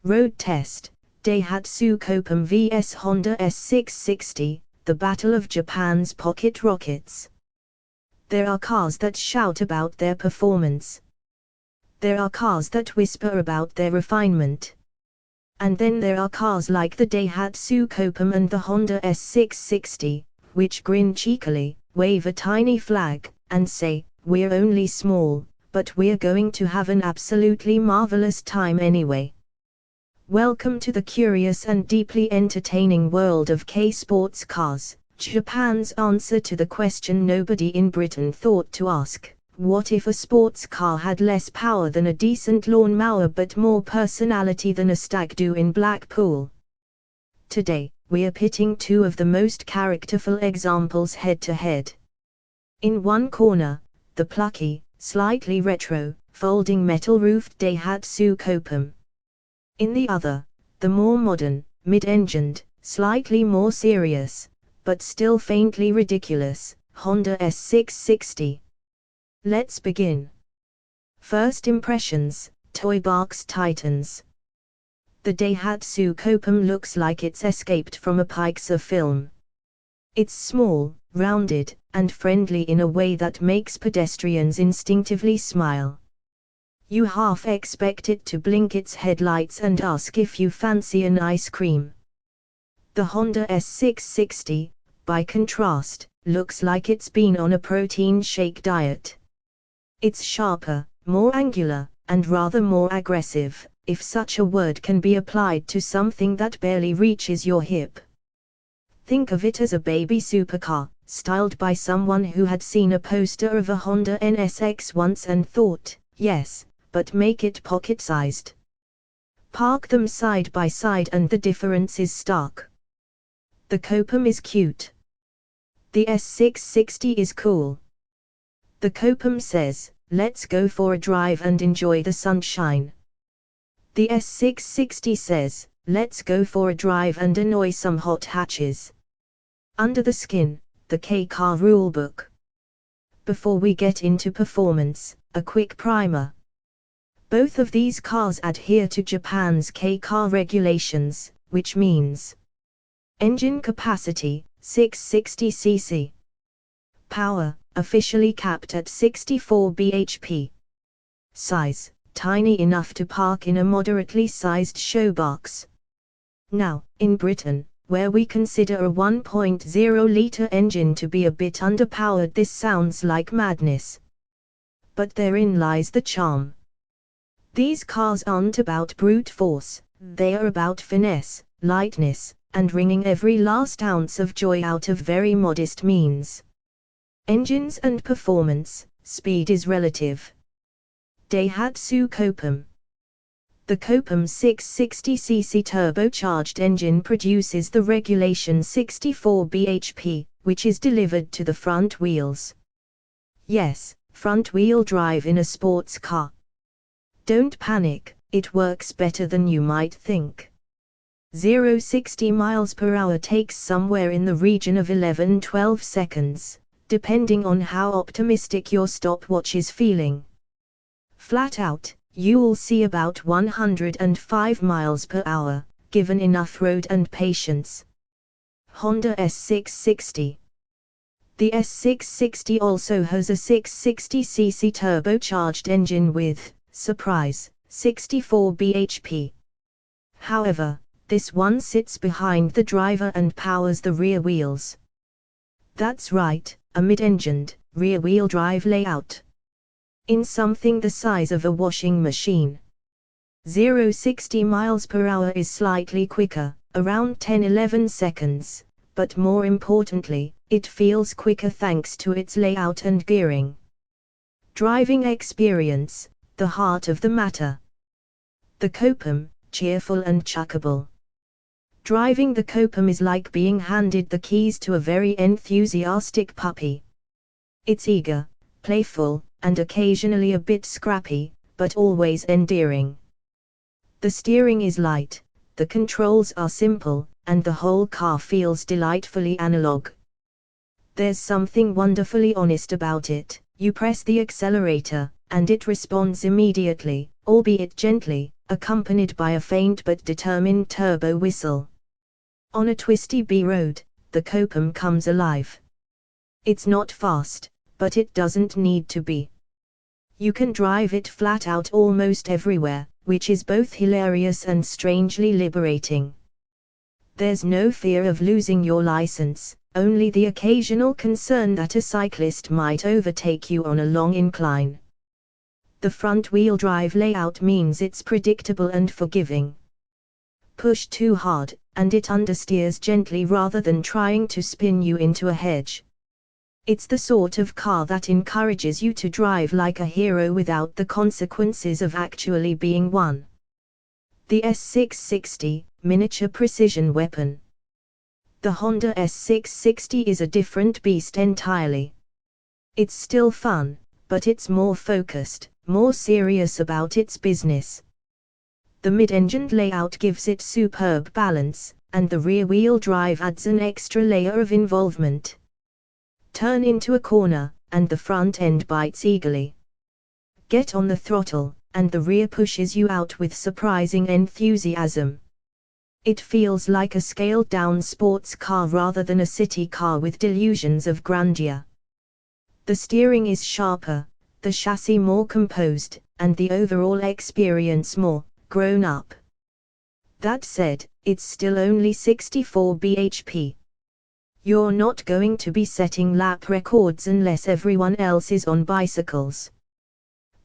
Road Test, Daihatsu Copen vs Honda S660, the Battle of Japan's Pocket Rockets. There are cars that shout about their performance. There are cars that whisper about their refinement. And then there are cars like the Daihatsu Copen and the Honda S660, which grin cheekily, wave a tiny flag, and say, "We're only small, but we're going to have an absolutely marvelous time anyway." Welcome to the curious and deeply entertaining world of K-sports cars, Japan's answer to the question nobody in Britain thought to ask: what if a sports car had less power than a decent lawnmower but more personality than a stag do in Blackpool? Today, we are pitting two of the most characterful examples head to head. In one corner, the plucky, slightly retro, folding metal-roofed Daihatsu Copen. In the other, the more modern, mid-engined, slightly more serious, but still faintly ridiculous, Honda S660. Let's begin. First impressions, Toy Box Titans. The Daihatsu Copen looks like it's escaped from a Pixar film. It's small, rounded, and friendly in a way that makes pedestrians instinctively smile. You half expect it to blink its headlights and ask if you fancy an ice cream. The Honda S660, by contrast, looks like it's been on a protein shake diet. It's sharper, more angular, and rather more aggressive, if such a word can be applied to something that barely reaches your hip. Think of it as a baby supercar, styled by someone who had seen a poster of a Honda NSX once and thought, yes, but make it pocket-sized. Park them side by side and the difference is stark. The Copen is cute. The S660 is cool. The Copen says, "Let's go for a drive and enjoy the sunshine." The S660 says, "Let's go for a drive and annoy some hot hatches." Under the skin, the K-car rulebook. Before we get into performance, a quick primer. Both of these cars adhere to Japan's K-car regulations, which means engine capacity, 660 cc. Power, officially capped at 64 bhp. Size, tiny enough to park in a moderately sized showbox. Now, in Britain, where we consider a 1.0-litre engine to be a bit underpowered, this sounds like madness. But therein lies the charm. These cars aren't about brute force, they are about finesse, lightness, and wringing every last ounce of joy out of very modest means. Engines and performance, speed is relative. Daihatsu Copen. The Copen 660cc turbocharged engine produces the regulation 64 bhp, which is delivered to the front wheels. Yes, front-wheel drive in a sports car. Don't panic, it works better than you might think. 0-60 miles per hour takes somewhere in the region of 11-12 seconds, depending on how optimistic your stopwatch is feeling. Flat out, you'll see about 105 miles per hour, given enough road and patience. Honda S660. The S660 also has a 660cc turbocharged engine with, surprise, 64 bhp. However, this one sits behind the driver and powers the rear wheels. That's right, a mid-engined, rear-wheel drive layout. In something the size of a washing machine. 0-60 miles per hour is slightly quicker, around 10-11 seconds, but more importantly, it feels quicker thanks to its layout and gearing. Driving experience, the heart of the matter. The Copen, cheerful and chuckable. Driving the Copen is like being handed the keys to a very enthusiastic puppy. It's eager, playful, and occasionally a bit scrappy, but always endearing. The steering is light, the controls are simple, and the whole car feels delightfully analog. There's something wonderfully honest about it. You press the accelerator, and it responds immediately, albeit gently, accompanied by a faint but determined turbo whistle. On a twisty B road, the Copen comes alive. It's not fast, but it doesn't need to be. You can drive it flat out almost everywhere, which is both hilarious and strangely liberating. There's no fear of losing your license, only the occasional concern that a cyclist might overtake you on a long incline. The front-wheel drive layout means it's predictable and forgiving. Push too hard, and it understeers gently rather than trying to spin you into a hedge. It's the sort of car that encourages you to drive like a hero without the consequences of actually being one. The S660, miniature precision weapon. The Honda S660 is a different beast entirely. It's still fun, but it's more focused, more serious about its business. The mid-engined layout gives it superb balance, and the rear-wheel drive adds an extra layer of involvement. Turn into a corner, and the front end bites eagerly. Get on the throttle, and the rear pushes you out with surprising enthusiasm. It feels like a scaled-down sports car rather than a city car with delusions of grandeur. The steering is sharper, the chassis more composed, and the overall experience more grown up. That said, it's still only 64 bhp. You're not going to be setting lap records unless everyone else is on bicycles.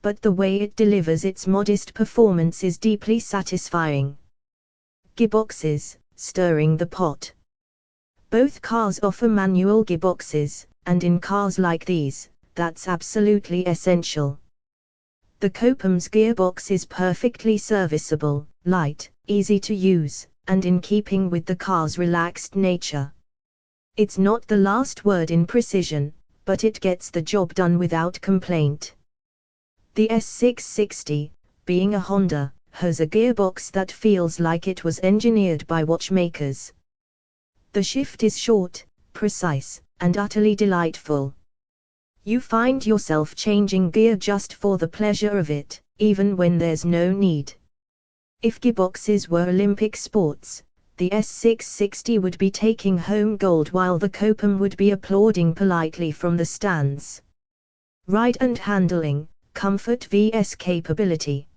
But the way it delivers its modest performance is deeply satisfying. Gearboxes, stirring the pot. Both cars offer manual gearboxes, and in cars like these, that's absolutely essential. The Copen's gearbox is perfectly serviceable, light, easy to use, and in keeping with the car's relaxed nature. It's not the last word in precision, but it gets the job done without complaint. The S660, being a Honda, has a gearbox that feels like it was engineered by watchmakers. The shift is short, precise, and utterly delightful. You find yourself changing gear just for the pleasure of it, even when there's no need. If gearboxes were Olympic sports, the S660 would be taking home gold while the Copen would be applauding politely from the stands. Ride and handling, comfort vs capability.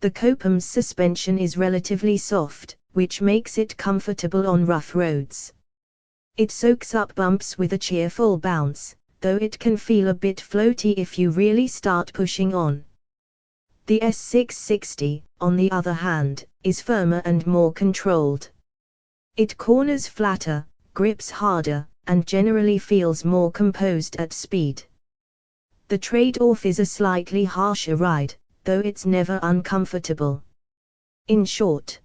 The Copen's suspension is relatively soft, which makes it comfortable on rough roads. It soaks up bumps with a cheerful bounce, though it can feel a bit floaty if you really start pushing on. The S660, on the other hand, is firmer and more controlled. It corners flatter, grips harder, and generally feels more composed at speed. The trade-off is a slightly harsher ride, though it's never uncomfortable. In short,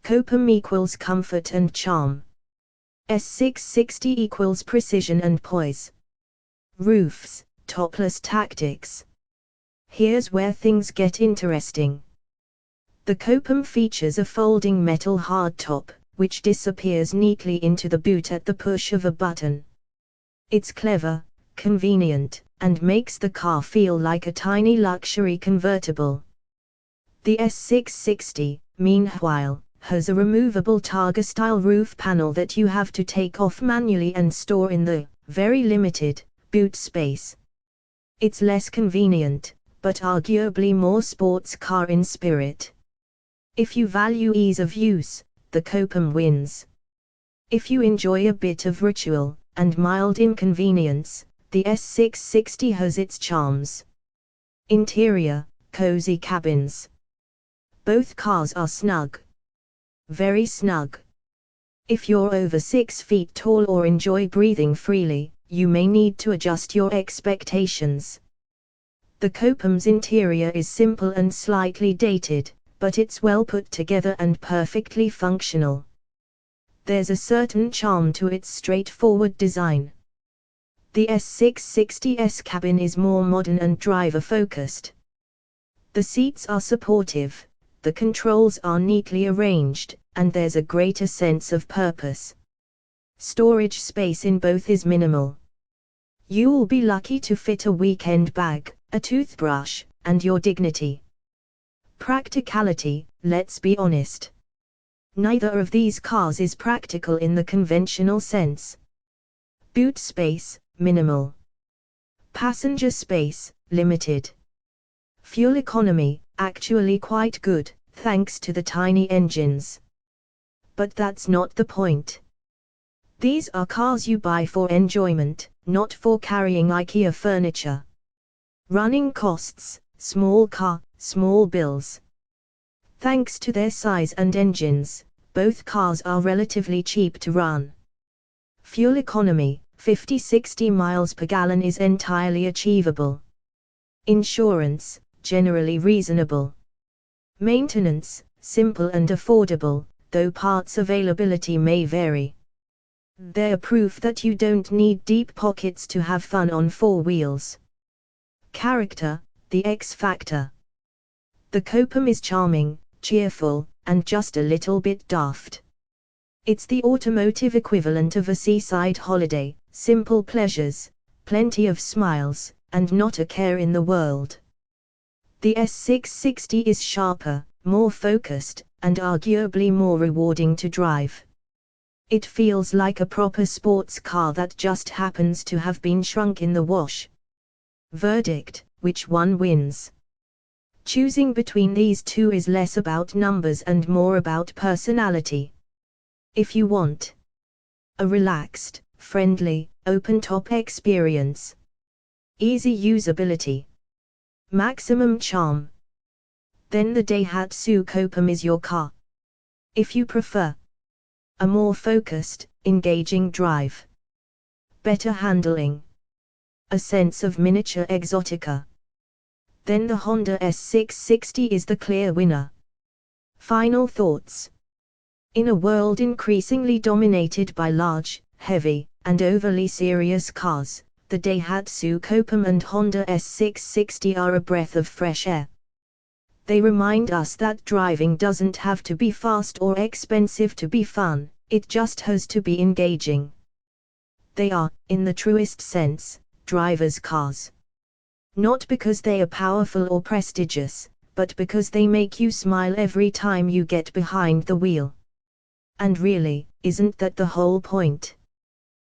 Copen equals comfort and charm. S660 equals precision and poise. Roofs, topless tactics. Here's where things get interesting. The Copen features a folding metal hardtop, which disappears neatly into the boot at the push of a button. It's clever, convenient, and makes the car feel like a tiny luxury convertible. The S660, meanwhile, has a removable Targa-style roof panel that you have to take off manually and store in the, very limited, boot space. It's less convenient, but arguably more sports car in spirit. If you value ease of use, the Copen wins. If you enjoy a bit of ritual, and mild inconvenience, the S660 has its charms. Interior, cozy cabins. Both cars are snug. Very snug. If you're over 6 feet tall or enjoy breathing freely, you may need to adjust your expectations. The Copen's interior is simple and slightly dated, but it's well put together and perfectly functional. There's a certain charm to its straightforward design. The S660's cabin is more modern and driver-focused. The seats are supportive, the controls are neatly arranged, and there's a greater sense of purpose. Storage space in both is minimal. You'll be lucky to fit a weekend bag, a toothbrush, and your dignity. Practicality, let's be honest. Neither of these cars is practical in the conventional sense. Boot space, minimal. Passenger space, limited. Fuel economy, actually quite good, thanks to the tiny engines. But that's not the point. These are cars you buy for enjoyment, not for carrying IKEA furniture. Running costs, small car, small bills. Thanks to their size and engines, both cars are relatively cheap to run. Fuel economy, 50-60 miles per gallon is entirely achievable. Insurance, generally reasonable. Maintenance, simple and affordable, though parts availability may vary. They're proof that you don't need deep pockets to have fun on four wheels. Character, the X factor. The Copen is charming, cheerful, and just a little bit daft. It's the automotive equivalent of a seaside holiday, simple pleasures, plenty of smiles, and not a care in the world. The S660 is sharper, more focused, and arguably more rewarding to drive. It feels like a proper sports car that just happens to have been shrunk in the wash. Verdict, which one wins? Choosing between these two is less about numbers and more about personality. If you want a relaxed, friendly, open-top experience, easy usability, maximum charm, then the Daihatsu Copen is your car. If you prefer a more focused, engaging drive, better handling, a sense of miniature exotica, then the Honda S660 is the clear winner. Final thoughts. In a world increasingly dominated by large, heavy, and overly serious cars, the Daihatsu Copen and Honda S660 are a breath of fresh air. They remind us that driving doesn't have to be fast or expensive to be fun, it just has to be engaging. They are, in the truest sense, drivers' cars. Not because they are powerful or prestigious, but because they make you smile every time you get behind the wheel. And really, isn't that the whole point?